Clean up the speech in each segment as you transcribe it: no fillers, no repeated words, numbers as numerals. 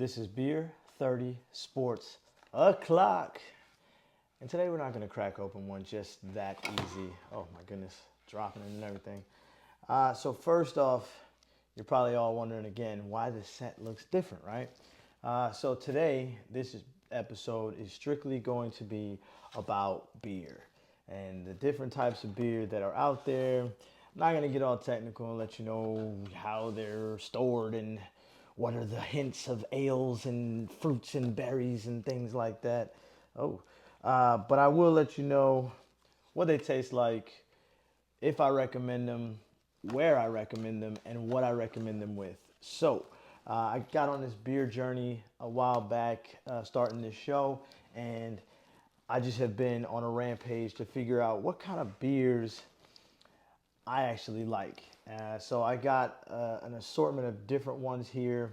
This is Beer 30 Sports O'Clock. And today we're not going to crack open one just that easy. Oh my goodness, dropping it and everything. So first off, you're probably all wondering again why the set looks different, right? So today, episode is strictly going to be about beer and the different types of beer that are out there. I'm not going to get all technical and let you know how they're stored and what are the hints of ales and fruits and berries and things like that. Oh, but I will let you know what they taste like, if I recommend them, where I recommend them, and what I recommend them with. So, I got on this beer journey a while back, starting this show, and I just have been on a rampage to figure out what kind of beers I actually like. So I got an assortment of different ones here,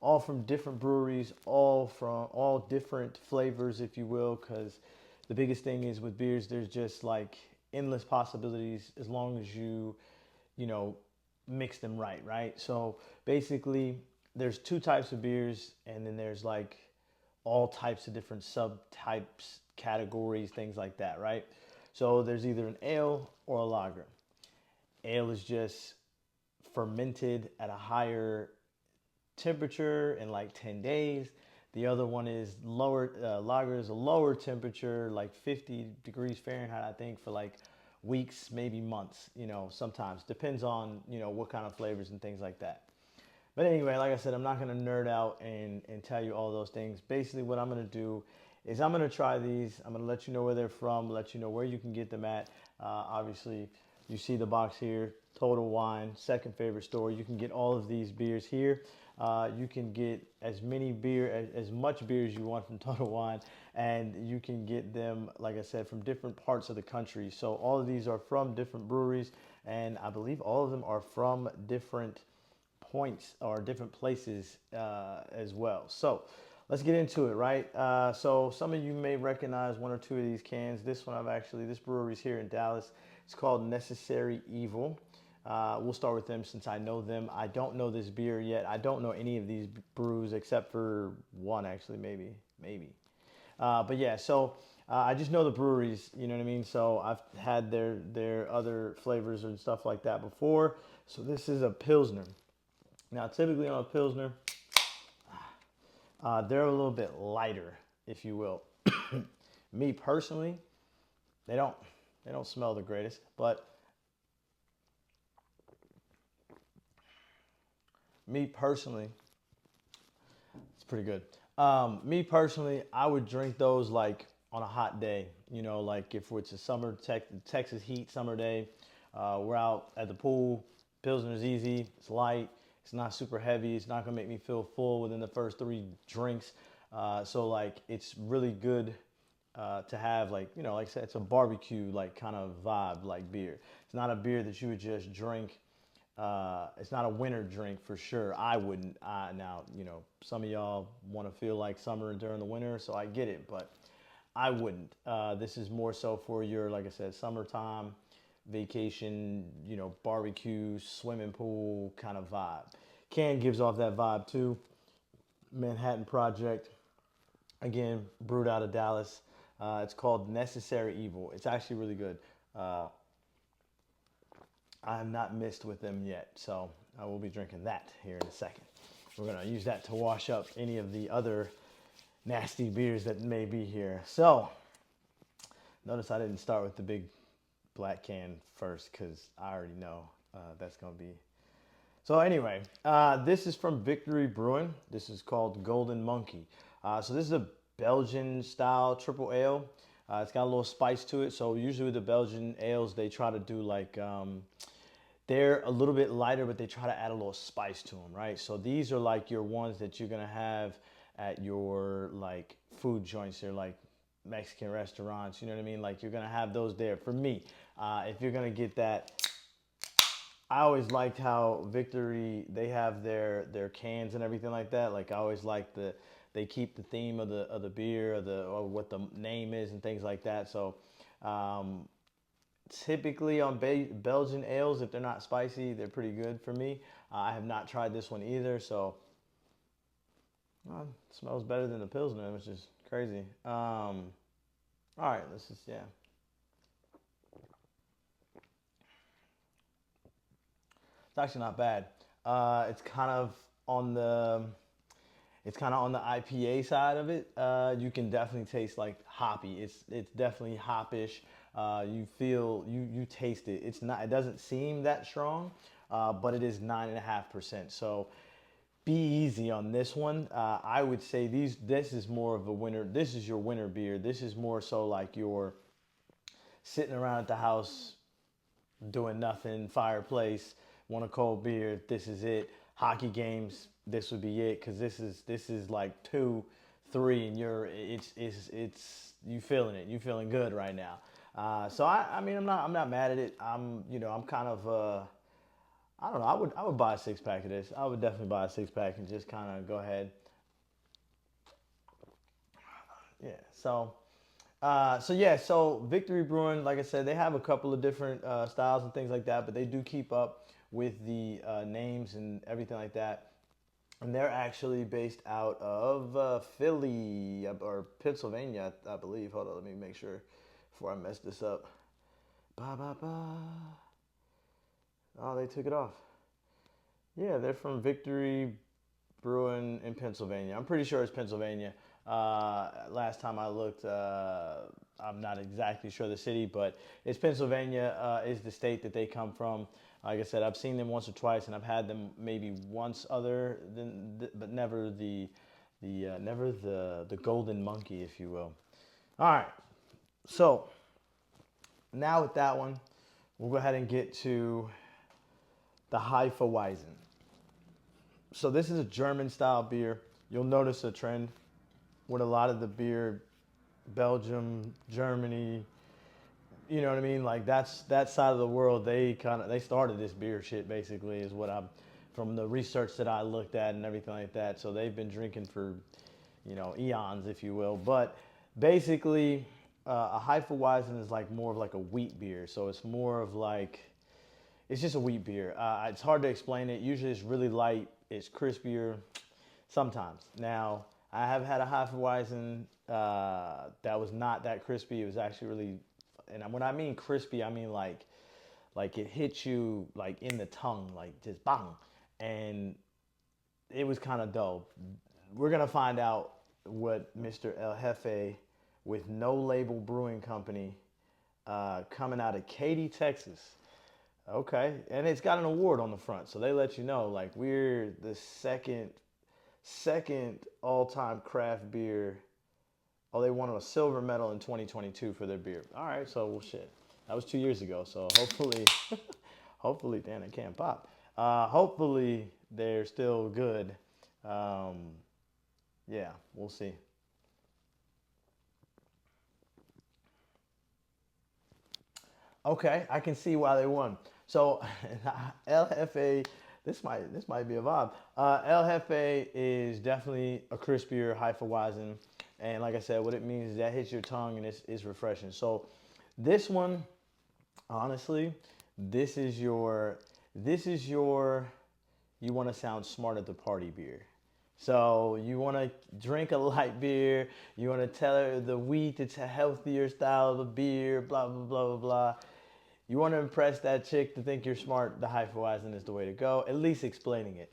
all from different breweries, all from all different flavors, if you will. Because the biggest thing is with beers, there's just like endless possibilities as long as you know, mix them right, right? So basically, there's two types of beers, and then there's like all types of different subtypes, categories, things like that, right? So there's either an ale or a lager. Ale is just fermented at a higher temperature in like 10 days. The other one is lower, lager is a lower temperature, like 50 degrees Fahrenheit, I think, for like weeks, maybe months, sometimes. Depends on, what kind of flavors and things like that. But anyway, like I said, I'm not going to nerd out and tell you all those things. Basically, what I'm going to do is I'm going to try these. I'm going to let you know where they're from, let you know where you can get them at. Obviously, you see the box here, Total Wine, second favorite store. You can get all of these beers here. You can get as much beer as you want from Total Wine, and you can get them, like I said, from different parts of the country. So all of these are from different breweries, and I believe all of them are from different points or different places as well. So let's get into it, right? So some of you may recognize one or two of these cans. This brewery's here in Dallas. It's called Necessary Evil. We'll start with them since I know them. I don't know this beer yet. I don't know any of these brews except for one, actually, maybe. But yeah, so I just know the breweries, you know what I mean? So I've had their other flavors and stuff like that before. So this is a Pilsner. Now, typically on a Pilsner, they're a little bit lighter, if you will. Me personally, they don't they don't smell the greatest, but me personally, it's pretty good. Me personally, I would drink those like on a hot day. Like if it's a Texas heat summer day, we're out at the pool. Pilsner's easy. It's light. It's not super heavy. It's not gonna make me feel full within the first three drinks. So like it's really good to have, like I said, it's a barbecue like kind of vibe like beer. It's not a beer that you would just drink. It's not a winter drink for sure. I wouldn't. Now, some of y'all want to feel like summer during the winter, so I get it, but I wouldn't. This is more so for your, like I said, summertime vacation, barbecue, swimming pool kind of vibe. Can gives off that vibe too. Manhattan Project, again, brewed out of Dallas. It's called Necessary Evil. It's actually really good. Uh, I have not missed with them yet, so I will be drinking that here in a second. We're gonna use that to wash up any of the other nasty beers that may be here. So, notice I didn't start with the big black can first because I already know that's gonna be. So anyway, this is from Victory Brewing. This is called Golden Monkey. So this is a Belgian style triple ale. It's got a little spice to it. So usually with the Belgian ales, they try to do like they're a little bit lighter, but they try to add a little spice to them, right? So these are like your ones that you're gonna have at your like food joints. They're like Mexican restaurants, you know what I mean? Like you're gonna have those there. For me, if you're gonna get that, I always liked how Victory they have their cans and everything like that. Like I always liked they keep the theme of the beer or what the name is and things like that. So um, typically on Belgian ales, if they're not spicy, they're pretty good for me. I have not tried this one either, so Well, it smells better than the Pilsner, which is crazy. All right, this is, yeah. It's actually not bad. It's kind of on the IPA side of it. You can definitely taste like hoppy. It's definitely hoppish. You feel you taste it. It's not. It doesn't seem that strong, but it is 9.5%. So be easy on this one. I would say this is more of a winter. This is your winter beer. This is more so like you're sitting around at the house doing nothing, fireplace, want a cold beer. This is it. Hockey games. This would be it because this is like 2, 3, and it's you feeling it. You feeling good right now. So I mean I'm not mad at it. I'm kind of I don't know. I would buy a 6 pack of this. I would definitely buy a 6 pack and just kind of go ahead. Yeah. So Victory Brewing, like I said, they have a couple of different styles and things like that, but they do keep up with the names and everything like that. And they're actually based out of Philly or Pennsylvania, I believe. Hold on, let me make sure before I mess this up. Ba ba ba. Oh, they took it off. Yeah, they're from Victory Brewing in Pennsylvania. I'm pretty sure it's Pennsylvania. Last time I looked, I'm not exactly sure the city, but it's Pennsylvania is the state that they come from. Like I said, I've seen them once or twice, and I've had them maybe once other than, but never the golden monkey, if you will. All right, so now with that one, we'll go ahead and get to the Hefeweizen. So this is a German style beer. You'll notice a trend with a lot of the beer, Belgium, Germany, you know what I mean? Like that's that side of the world. They started this beer shit basically is what I'm from the research that I looked at and everything like that. So they've been drinking for eons, if you will. But basically, a Hefeweizen is like more of like a wheat beer. So it's more of like it's just a wheat beer. It's hard to explain it. Usually it's really light. It's crispier. Sometimes. Now, I have had a Hefeweizen that was not that crispy. It was actually really, and when I mean crispy, I mean like it hit you like in the tongue, like just bang, and it was kind of dope. We're gonna find out what Mr. El Jefe with No Label Brewing Company coming out of Katy, Texas. Okay, and it's got an award on the front, so they let you know like we're the second all-time craft beer. Oh, they won a silver medal in 2022 for their beer. All right, so well, shit, that was 2 years ago. So hopefully, hopefully, damn, it can't pop. Hopefully, they're still good. Um, yeah, we'll see. Okay, I can see why they won. So LFA, this might be a vibe. LFA is definitely a crispier Hefeweizen, and like I said, what it means is that hits your tongue and it's refreshing. So this one, honestly, this is your you want to sound smart at the party beer. So you want to drink a light beer. You want to tell her the wheat, it's a healthier style of beer. Blah blah blah blah blah. You want to impress that chick to think you're smart. The Hefeweizen is the way to go. At least explaining it.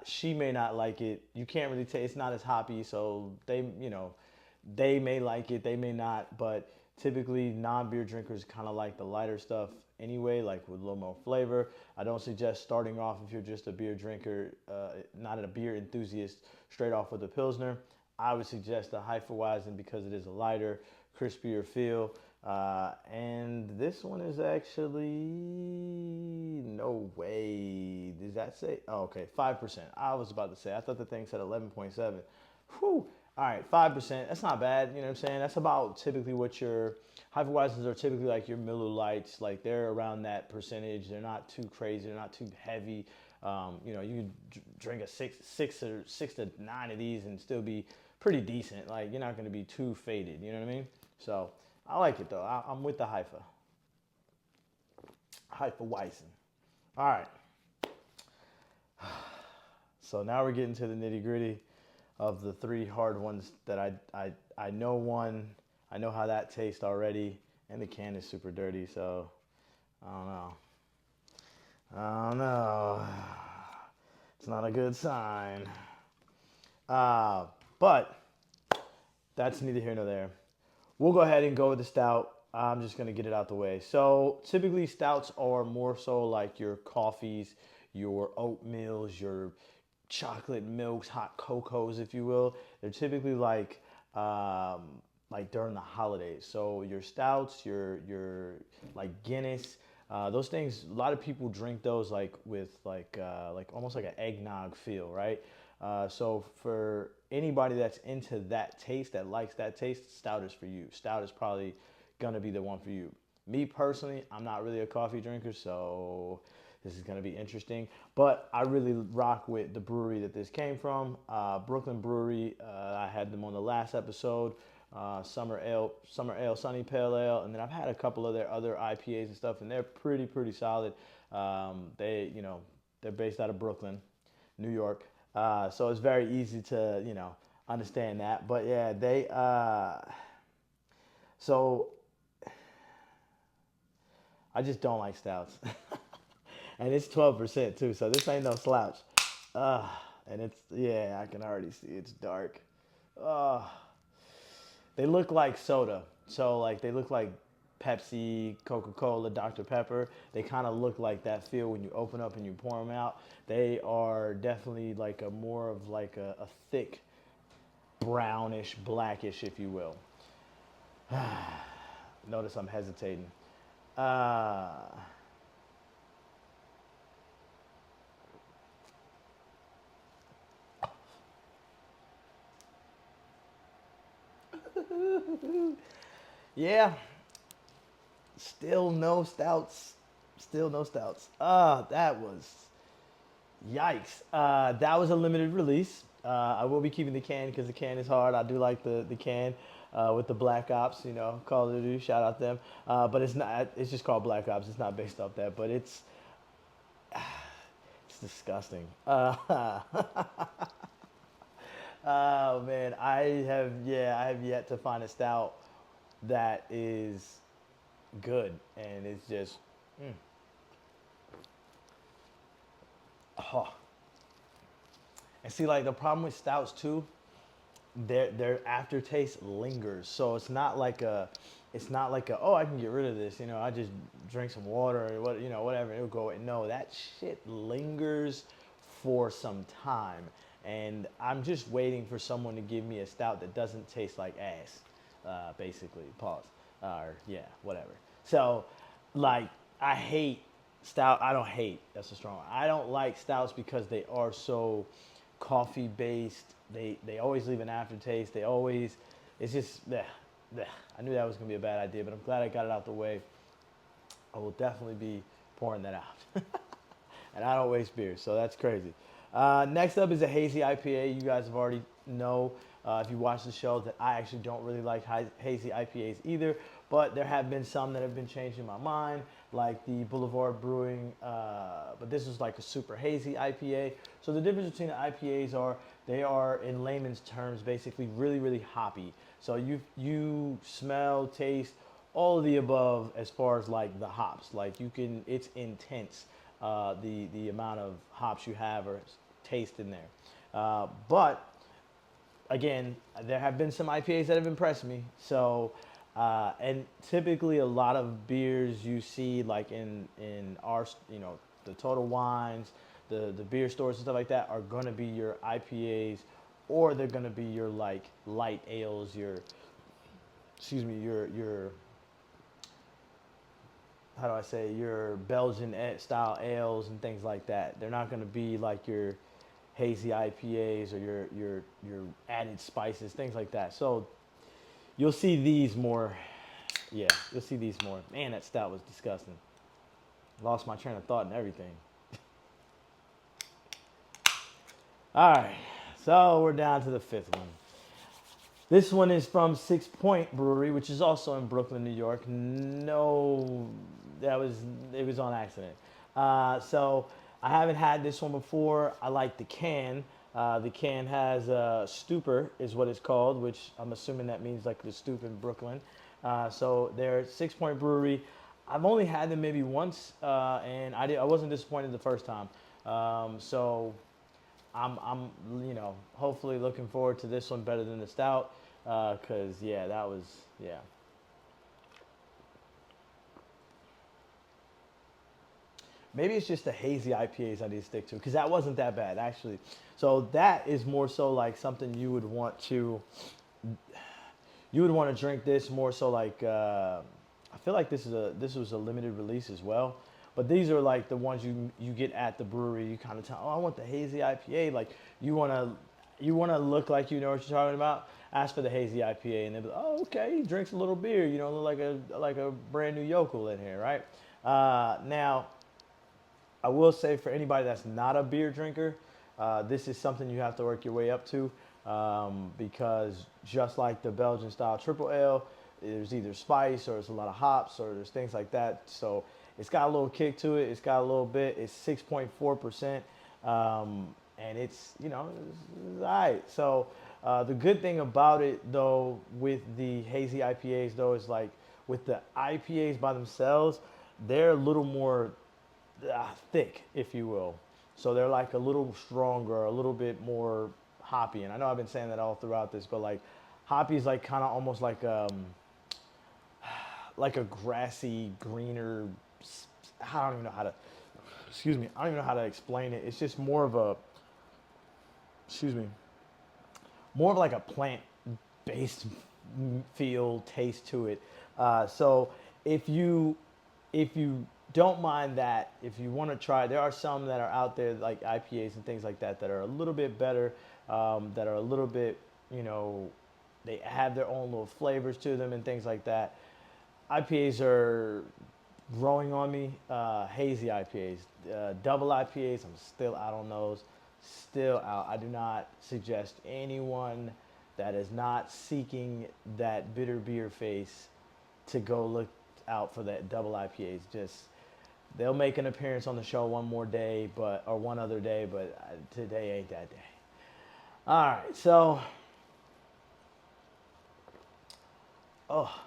She may not like it. You can't really tell. It's not as hoppy, so they may like it. They may not. But typically, non-beer drinkers kind of like the lighter stuff anyway, like with a little more flavor. I don't suggest starting off if you're just a beer drinker, not a beer enthusiast, straight off with a Pilsner. I would suggest the Hefeweizen because it is a lighter, crispier feel. And this one is actually no way. Does that say? Oh, okay, 5%. I was about to say. I thought the thing said 11.7. Whew. All right, 5%. That's not bad. You know what I'm saying? That's about typically what your Hefeweizens are typically like your Miller Lights. Like they're around that percentage. They're not too crazy. They're not too heavy. You drink a six to nine of these and still be pretty decent. Like you're not going to be too faded. You know what I mean? So I like it though. I'm with the Hefeweizen. All right. So now we're getting to the nitty gritty. of the three hard ones that I know one. I know how that tastes already, and the can is super dirty, so I don't know. I don't know. It's not a good sign. Uh, but that's neither here nor there. We'll go ahead and go with the stout. I'm just gonna get it out the way. So typically stouts are more so like your coffees, your oatmeals, your chocolate milks, hot cocos, if you will. They're typically like during the holidays. So your stouts, your like Guinness, those things. A lot of people drink those like with like almost like an eggnog feel, right? So for anybody that's into that taste, that likes that taste, stout is for you. Stout is probably gonna be the one for you. Me personally, I'm not really a coffee drinker, so this is gonna be interesting. But I really rock with the brewery that this came from, Brooklyn Brewery. I had them on the last episode. Summer Ale, Sunny Pale Ale, and then I've had a couple of their other IPAs and stuff, and they're pretty solid. They're based out of Brooklyn, New York. So it's very easy to, understand that. But yeah, so I just don't like stouts. And it's 12% too, so this ain't no slouch. Uh, and yeah, I can already see it's dark. Uh, they look like soda. So like they look like Pepsi, Coca-Cola, Dr. Pepper. They kind of look like that feel when you open up and you pour them out. They are definitely like a more of like a thick brownish, blackish, if you will. Notice I'm hesitating. Uh, yeah, still no stouts. Still no stouts. That was yikes. That was a limited release. I will be keeping the can because the can is hard. I do like the can with the Black Ops, Call of Duty. Shout out them. But it's not. It's just called Black Ops. It's not based off that. But it's disgusting. Oh man, I have yet to find a stout that is good, and it's just. Oh. And see, like the problem with stouts too, their aftertaste lingers. So it's not like a, oh, I can get rid of this. I just drink some water or whatever, it'll go away. No, that shit lingers for some time, and I'm just waiting for someone to give me a stout that doesn't taste like ass. Basically, pause. Or yeah, whatever. So, like, I hate stout. I don't hate. That's a strong one. I don't like stouts because they are so coffee based. They always leave an aftertaste. They always, it's just, bleh, bleh. I knew that was gonna be a bad idea, but I'm glad I got it out the way. I will definitely be pouring that out. And I don't waste beer, so that's crazy. Next up is a hazy IPA. You guys have already know if you watch the show that I actually don't really like hazy IPAs either, but there have been some that have been changing my mind, like the Boulevard Brewing, but this is like a super hazy IPA. So the difference between the IPAs are they are, in layman's terms, basically really hoppy. So you smell, taste, all of the above as far as like the hops. Like it's intense. The amount of hops you have or taste in there. But again, there have been some IPAs that have impressed me. So, and typically a lot of beers you see like in our, the Total Wines, the beer stores and stuff like that are gonna be your IPAs, or they're gonna be your like light ales, your how do I say, your Belgian style ales and things like that. They're not going to be like your hazy IPAs or your added spices, things like that. So you'll see these more. Yeah, you'll see these more. Man, that stout was disgusting. Lost my train of thought and everything. All right, so we're down to the fifth one. This one is from Six Point Brewery, which is also in Brooklyn, New York. No, it was on accident. So I haven't had this one before. I like the can. The can has Stupor is what it's called, which I'm assuming that means like the stoop in Brooklyn. So they're 6 Point Brewery. I've only had them maybe once, and I wasn't disappointed the first time. So I'm hopefully looking forward to this one better than the stout, cause yeah, that was yeah. Maybe it's just the hazy IPAs I need to stick to because that wasn't that bad actually. So that is more so like something you would want to drink this more so like I feel like this was a limited release as well. But these are like the ones you get at the brewery. You kind of tell, oh, I want the hazy IPA. Like you want to look like you know what you're talking about. Ask for the hazy IPA, and they'll be like, oh, okay, he drinks a little beer. You know, look like a brand new yokel in here, right? Now I will say for anybody that's not a beer drinker, this is something you have to work your way up to because just like the Belgian style triple ale, there's either spice or there's a lot of hops or there's things like that. So it's got a little kick to it. It's got a little bit. It's 6.4%, and it's all right. So the good thing about it though, with the hazy IPAs though, is like with the IPAs by themselves, they're a little more thick, if you will. So they're like a little stronger, a little bit more hoppy. And I know I've been saying that all throughout this, but like hoppy is like kind of almost like a grassy, greener. I don't even know how to. Excuse me. I don't even know how to explain it. It's just more of a. Excuse me. More of like a plant-based feel, taste to it. So if you if you don't mind that, if you want to try, there are some that are out there like IPAs and things like that that are a little bit better, that are a little bit, you know, they have their own little flavors to them and things like that. IPAs are growing on me. Hazy IPAs, double IPAs, I'm still out on those. Still out. I do not suggest anyone that is not seeking that bitter beer face to go look out for that double IPAs. Just they'll make an appearance on the show one more day, or one other day, but today ain't that day. All right, so oh,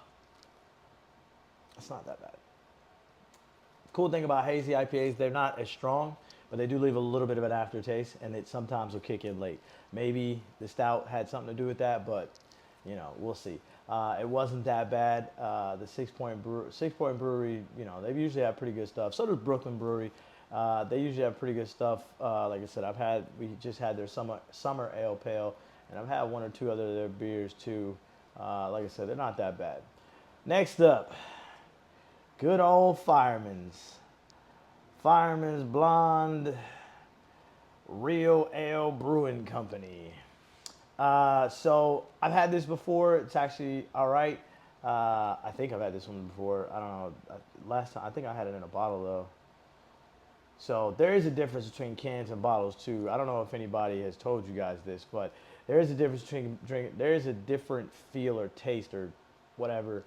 it's not that bad. Cool thing about hazy IPAs, they're not as strong, but they do leave a little bit of an aftertaste, and it sometimes will kick in late. Maybe the stout had something to do with that, but we'll see. It wasn't that bad. The 6 Point Brewery, they usually have pretty good stuff. So does Brooklyn Brewery. They usually have pretty good stuff. Like I said, we just had their summer ale pale, and I've had one or two other of their beers too. Like I said, they're not that bad. Next up, good old Fireman's. Fireman's Blonde Real Ale Brewing Company. So I've had this before. It's actually all right. I think I've had this one before. I don't know. Last time I think I had it in a bottle though. So there is a difference between cans and bottles too. I don't know if anybody has told you guys this, but there is a difference between drink. There is a different feel or taste or whatever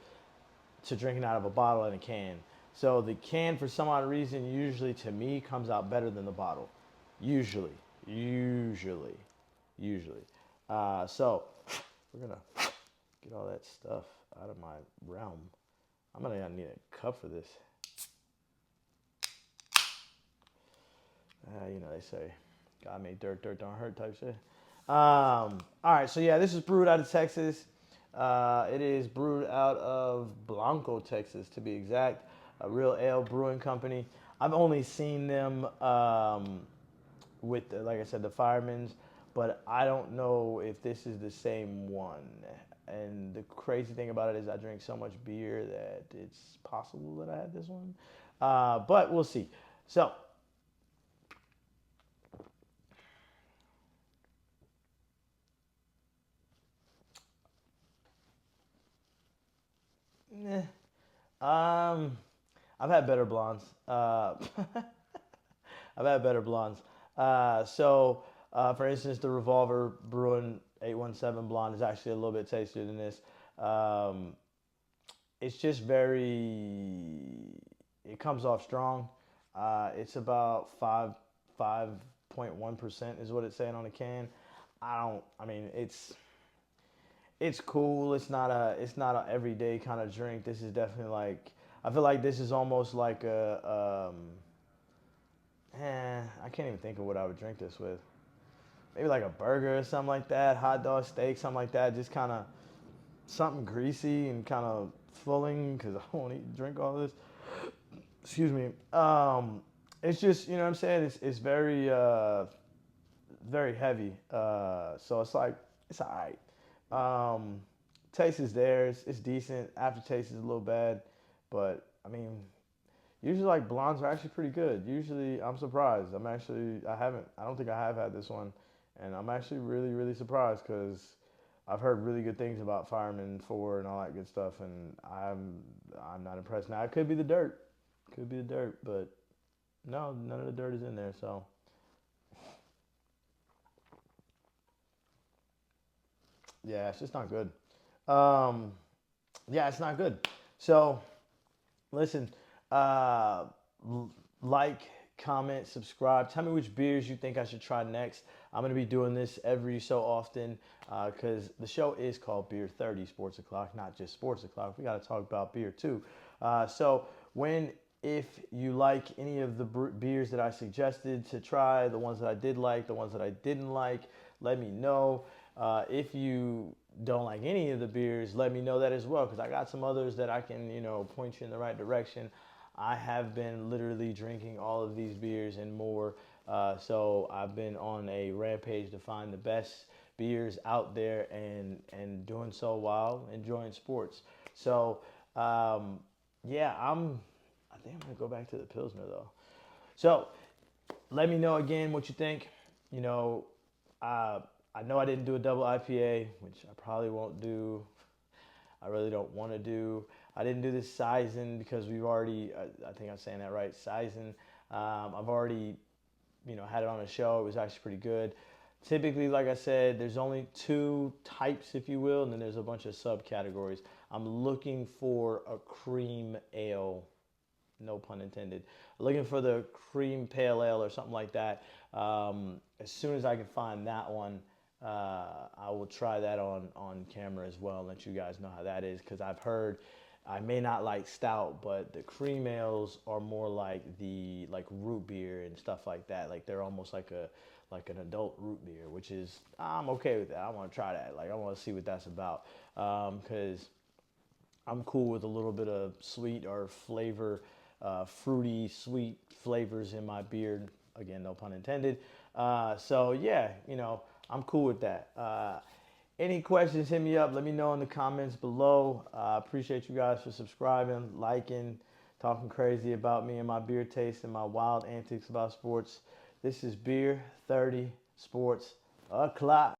to drinking out of a bottle and a can. So the can, for some odd reason, usually to me comes out better than the bottle. Usually, usually, usually. So we're gonna get all that stuff out of my realm. I'm gonna need a cup for this. They say, God made dirt, dirt don't hurt type shit. All right, so yeah, this is brewed out of Texas. It is brewed out of Blanco, Texas, to be exact. A real ale brewing company. I've only seen them with, like I said, the Fireman's, but I don't know if this is the same one. And the crazy thing about it is I drink so much beer that it's possible that I had this one. But we'll see. So, eh, um, I've had better blondes. I've had better blondes. For instance, the Revolver Bruin 817 blonde is actually a little bit tastier than this. Um, it's just it comes off strong. It's about 5 0.1% is what it's saying on the can. I mean, it's cool. It's not a everyday kind of drink. This is definitely like, I feel like this is almost like I can't even think of what I would drink this with. Maybe like a burger or something like that, hot dog, steak, something like that. Just kind of something greasy and kind of filling because I won't eat drink all this. Excuse me. It's just, you know what I'm saying. It's very very heavy. So it's like it's all right. Um, Taste is there. It's decent. Aftertaste is a little bad, but I mean, usually like blondes are actually pretty good. Usually I'm surprised. I don't think I have had this one, and I'm actually really surprised because I've heard really good things about Fireman 4 and all that good stuff, and I'm not impressed. Now it could be the dirt, but no, none of the dirt is in there. So yeah, it's just not good. Um, yeah, it's not good. So listen, uh, like, comment, subscribe. Tell me which beers you think I should try next. I'm going to be doing this every so often because the show is called Beer 30 Sports O'Clock, not just Sports O'Clock. We got to talk about beer too. So if you like any of the beers that I suggested to try, the ones that I did like, the ones that I didn't like, let me know. If you don't like any of the beers, let me know that as well because I got some others that I can, point you in the right direction. I have been literally drinking all of these beers and more. So I've been on a rampage to find the best beers out there and doing so while enjoying sports. So yeah, I think I'm gonna go back to the Pilsner though. So let me know again what you think. You know, uh, I know I didn't do a double IPA, which I probably won't do. I really don't want to do. I didn't do this Sizen because we've already, I think I'm saying that right, Sizen. I've already, had it on a show. It was actually pretty good. Typically, like I said, there's only two types, if you will, and then there's a bunch of subcategories. I'm looking for a cream ale, no pun intended. Looking for the cream pale ale or something like that. As soon as I can find that one, I will try that on camera as well and let you guys know how that is because I've heard I may not like stout, but the cream ales are more like the root beer and stuff like that. Like they're almost like an adult root beer, which is I'm okay with that. I want to try that. Like I want to see what that's about because I'm cool with a little bit of sweet or flavor, fruity, sweet flavors in my beer. Again, no pun intended. So yeah, I'm cool with that. Any questions, hit me up. Let me know in the comments below. Appreciate you guys for subscribing, liking, talking crazy about me and my beer taste and my wild antics about sports. This is Beer 30 Sports O'Clock.